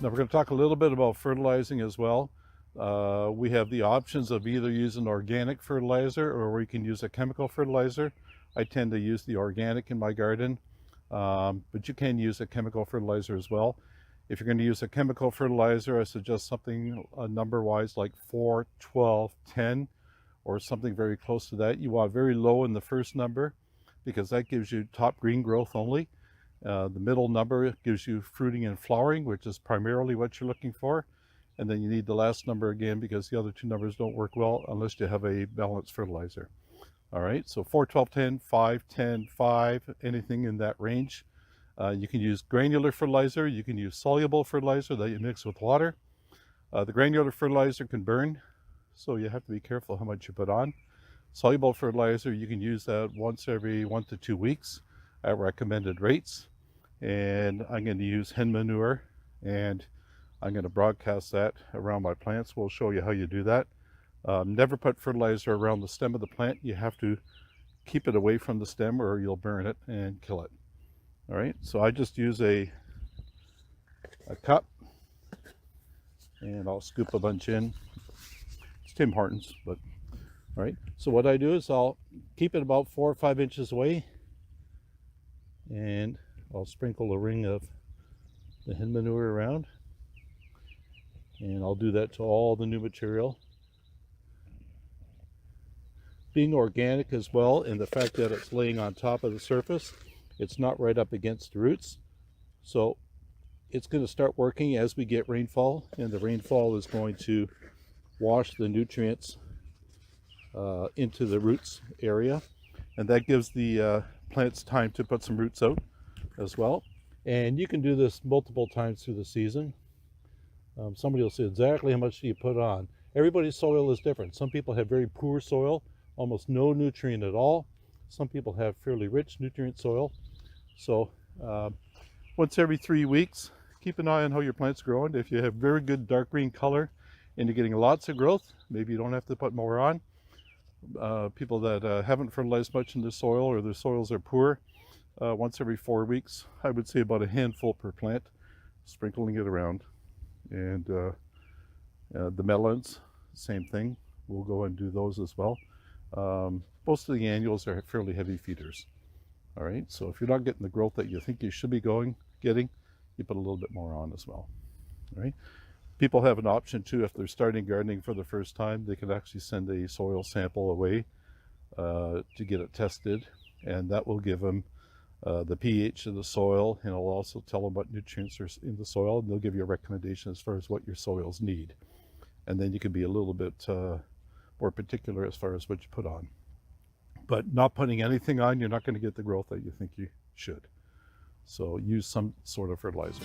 Now we're going to talk a little bit about fertilizing as well. We have the options of either using organic fertilizer or we can use a chemical fertilizer. I tend to use the organic in my garden, but you can use a chemical fertilizer as well. If you're going to use a chemical fertilizer, I suggest something number-wise like 4, 12, 10, or something very close to that. You want very low in the first number because that gives you top green growth only. The middle number gives you fruiting and flowering, which is primarily what you're looking for. And then you need the last number again because the other two numbers don't work well unless you have a balanced fertilizer. All right, so 4, 12, 10, 5, 10, 5, anything in that range. You can use granular fertilizer. You can use soluble fertilizer that you mix with water. The granular fertilizer can burn, so you have to be careful how much you put on. Soluble fertilizer, you can use that once every 1 to 2 weeks at recommended rates. And I'm going to use hen manure, and I'm going to broadcast that around my plants. We'll show you how you do that. Never put fertilizer around the stem of the plant. You have to keep it away from the stem or you'll burn it and kill it. All right, so I just use a cup and I'll scoop a bunch in. It's Tim Hortons, but all right. So what I do is I'll keep it about 4 or 5 inches away and I'll sprinkle a ring of the hen manure around, and I'll do that to all the new material. Being organic as well, and the fact that it's laying on top of the surface, it's not right up against the roots, so it's going to start working as we get rainfall, and the rainfall is going to wash the nutrients into the roots area, and that gives the plants time to put some roots out as well. And you can do this multiple times through the season. Somebody will say, exactly how much do you put on? Everybody's soil is different. Some people have very poor soil, almost no nutrient at all. Some people have fairly rich nutrient soil. So once every 3 weeks, keep an eye on how your plant's growing. If you have very good dark green color and you're getting lots of growth, maybe you don't have to put more on. People that haven't fertilized much in their soil or their soils are poor, once every 4 weeks, I would say about a handful per plant, sprinkling it around. And the melons, same thing. We'll go and do those as well. Most of the annuals are fairly heavy feeders. All right, so if you're not getting the growth that you think you should be getting, you put a little bit more on as well. All right. People have an option too. If they're starting gardening for the first time, they can actually send a soil sample away to get it tested, and that will give them the pH of the soil, and it'll also tell them what nutrients are in the soil, and they'll give you a recommendation as far as what your soils need. And then you can be a little bit more particular as far as what you put on. But not putting anything on, you're not going to get the growth that you think you should. So use some sort of fertilizer.